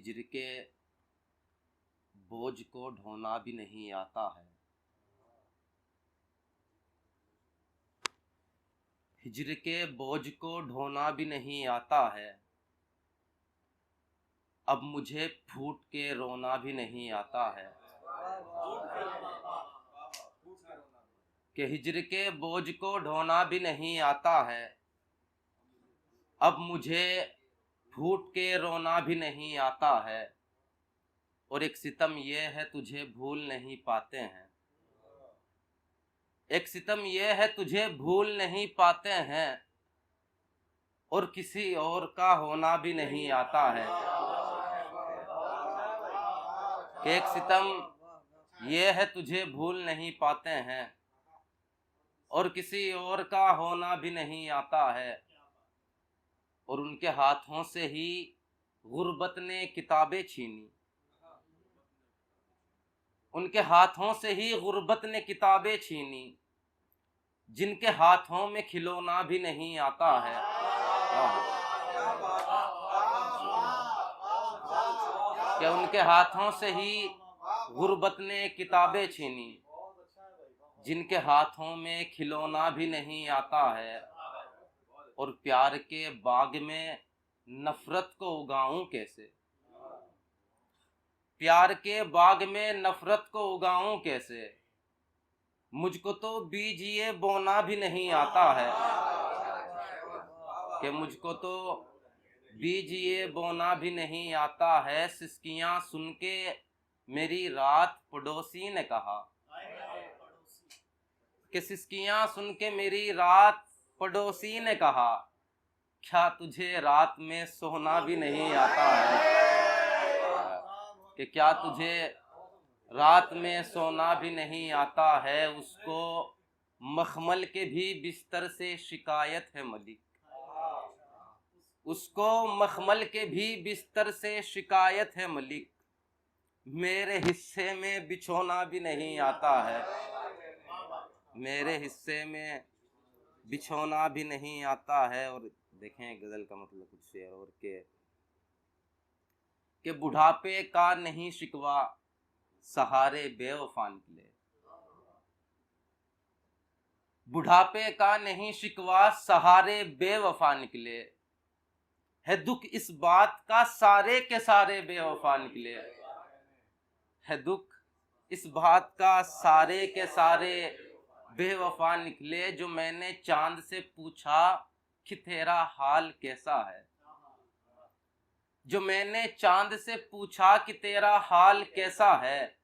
हिज्र के बोझ को ढोना भी नहीं आता है। हिज्र के बोझ को ढोना भी नहीं आता है। अब मुझे फूट के रोना भी नहीं आता है। कि हिज्र के बोझ को ढोना भी नहीं आता है। अब मुझे फूट के रोना भी नहीं आता है। और एक सितम ये है तुझे भूल नहीं पाते हैं। एक सितम ये है तुझे भूल नहीं पाते हैं। और किसी और का होना भी नहीं आता है। एक सितम ये है तुझे भूल नहीं पाते हैं। और किसी और का होना भी नहीं आता है। और उनके हाथों से ही गुर्बत ने किताबें छीनी। उनके हाथों से ही गुर्बत ने किताबें छीनी। जिनके हाथों में खिलौना भी नहीं आता है। क्या उनके हाथों से ही गुर्बत ने किताबें छीनी। जिनके हाथों में खिलौना भी नहीं आता है। और प्यार के बाग में नफरत को उगाऊं कैसे। प्यार के बाग में नफरत को उगाऊं कैसे। मुझको तो बीज ये बोना भी नहीं आता है। कि मुझको तो बीज ये बोना भी नहीं आता है। सिसकियां सुन के मेरी रात पड़ोसी ने कहा। कि सिसकियां सुन के मेरी रात पड़ोसी ने कहा। क्या तुझे रात में सोना भी नहीं आता है। कि क्या तुझे रात में सोना भी नहीं आता है। उसको मखमल के भी बिस्तर से शिकायत है मलिक। उसको मखमल के भी बिस्तर से शिकायत है मलिक। मेरे हिस्से में बिछोना भी नहीं आता है। मेरे हिस्से में बिछोना भी नहीं आता है। और देखें गजल का मतलब कुछ शेर और के बुढ़ापे का नहीं शिकवा सहारे बेवफा निकले। बुढ़ापे का नहीं शिकवा सहारे बेवफा निकले। है दुख इस बात का सारे के सारे बेवफा निकले। है दुख इस बात का सारे के सारे बेवफा निकले। जो मैंने चांद से पूछा कि तेरा हाल कैसा है। जो मैंने चांद से पूछा कि तेरा हाल कैसा है।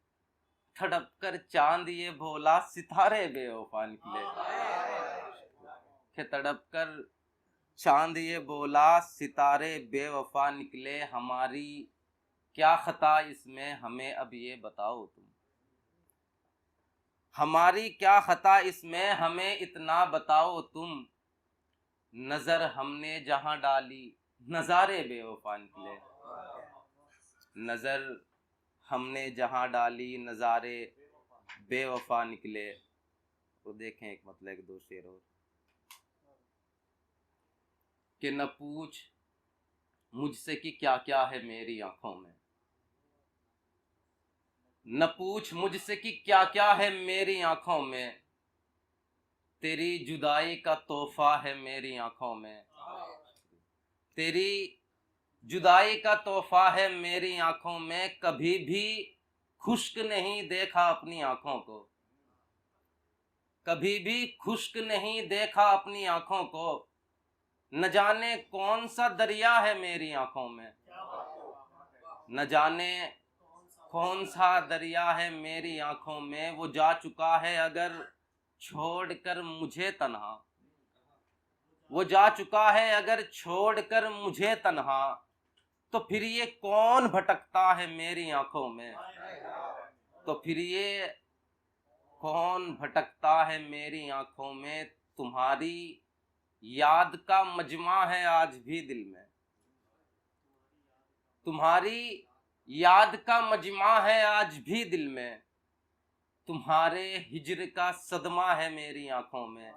तड़प कर चांद ये भोला सितारे बेवफा निकले। कि तड़प कर चांद ये बोला सितारे बेवफा निकले। हमारी क्या खता इसमें हमें अब ये बताओ तुम। हमारी क्या खता इसमें हमें इतना बताओ तुम। नजर हमने जहां डाली नजारे बेवफा निकले। नजर हमने जहां डाली नजारे बेवफा निकले। तो देखें एक मतलब एक दो शेर और। कि न पूछ मुझसे कि क्या क्या है मेरी आंखों में। न पूछ मुझसे कि क्या क्या है मेरी आंखों में। तेरी जुदाई का तोहफा है मेरी आंखों में। तेरी जुदाई का तोहफा है मेरी आंखों में। कभी भी खुश्क नहीं देखा अपनी आंखों को। कभी भी खुश्क नहीं देखा अपनी आंखों को। न जाने कौन सा दरिया है मेरी आंखों में। न जाने कौन सा दरिया है मेरी आंखों में। वो जा चुका है अगर छोड़कर मुझे तन्हा। वो जा चुका है अगर छोड़कर मुझे तन्हा। तो फिर ये कौन भटकता है मेरी आंखों में। तो फिर ये कौन भटकता है मेरी आंखों में। तुम्हारी याद का मजमा है आज भी दिल में। तुम्हारी याद का मजमा है आज भी दिल में। तुम्हारे हिज्र का सदमा है मेरी आंखों में।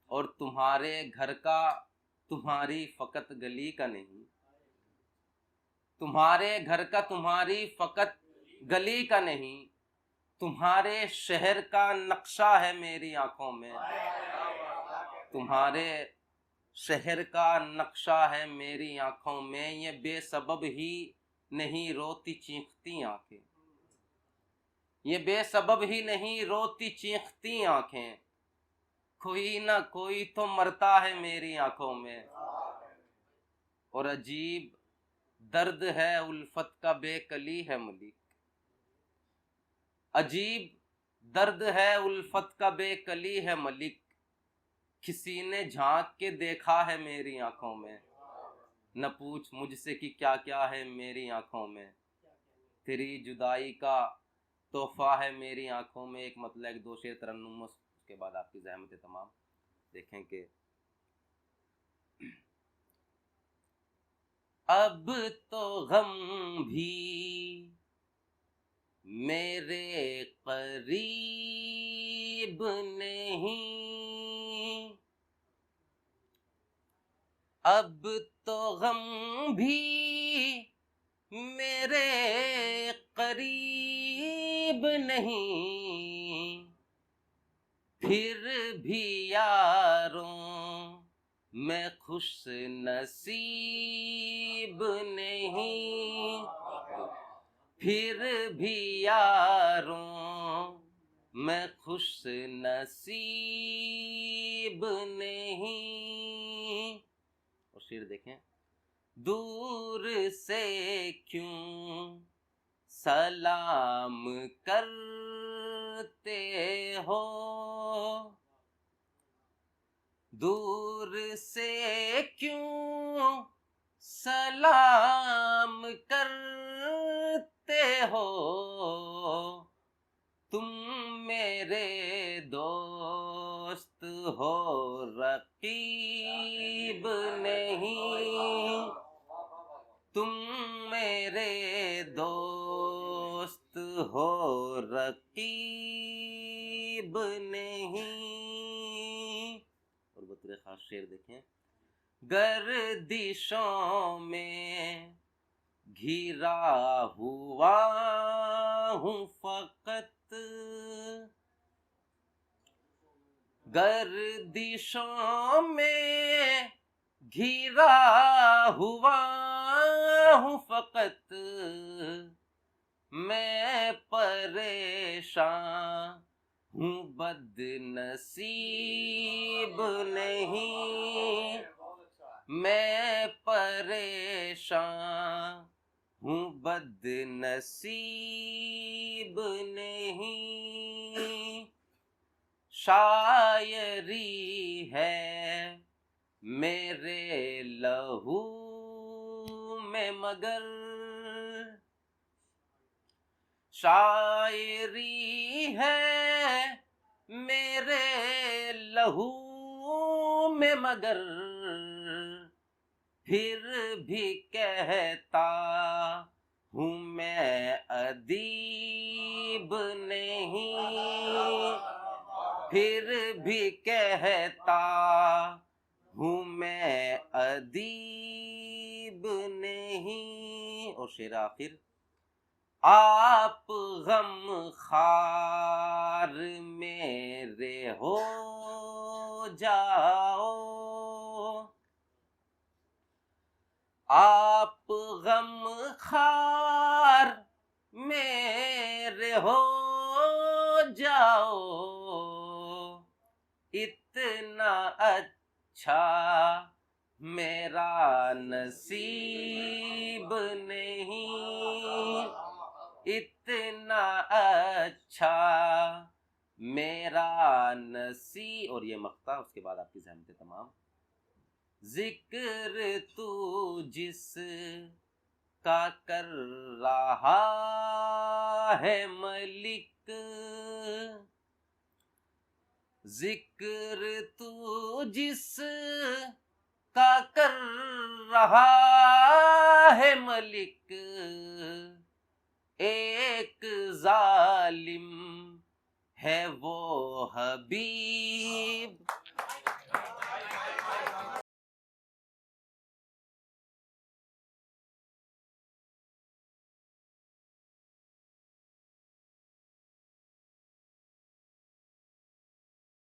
और तुम्हारे घर का तुम्हारी फकत गली का नहीं। तुम्हारे घर का, तुम्हारी फकत गली का नहीं, तुम्हारे शहर का नक्शा है मेरी आंखों में। तुम्हारे शहर का नक्शा है मेरी आंखों में, ये बेसबब ही नहीं रोती चीखती आंखें, ये बेसबब ही नहीं रोती चीखती आंखें, कोई ना कोई तो मरता है मेरी आंखों में। और अजीब दर्द है उल्फत का बेकली है मलिक, अजीब दर्द है उल्फत का बेकली है मलिक, किसी ने झांक के देखा है मेरी आंखों में। न पूछ मुझसे कि क्या क्या है मेरी आंखों में, तेरी जुदाई का तोहफा है मेरी आंखों में। एक मतलब एक दो शेर तरन्नुम, उसके बाद आपकी ज़हमत तमाम देखें कि अब तो गम भी मेरे करीब नहीं, अब तो गम भी मेरे करीब नहीं, फिर भी यारों मैं खुश नसीब नहीं, फिर भी यारों मैं खुश नसीब नहीं। और शेर देखें, दूर से क्यों सलाम करते हो, दूर से क्यों सलाम करते हो, तुम मेरे दोस्त हो रकीब नहीं, तुम मेरे दोस्त हो रकीब नहीं। और बतूरे खास शेर देखें, गर्दिशों में घिरा हुआ हूँ फकत, गर्दिशों में घिरा हुआ हूँ फकत, मैं परेशान हूँ बदनसीब नहीं, मैं परेशान हूँ बदनसीब नहीं। शायरी है मेरे लहू में मगर, शायरी है मेरे लहू में मगर, फिर भी कहता हूँ मैं अदीब नहीं, फिर भी कहता हूँ मैं अदीब नहीं। और शेर आखिर, आप गम खार मेरे हो जाओ, आप गम खार मेरे हो जाओ, इतना अच्छा मेरा नसीब नहीं, इतना अच्छा मेरा नसीब। और ये मक्ता, उसके बाद आपकी ज़हमत तमाम। जिक्र तू जिस का कर रहा है मलिक, जिक्र तू जिस का कर रहा है मलिक, एक जालिम है वो हबीब,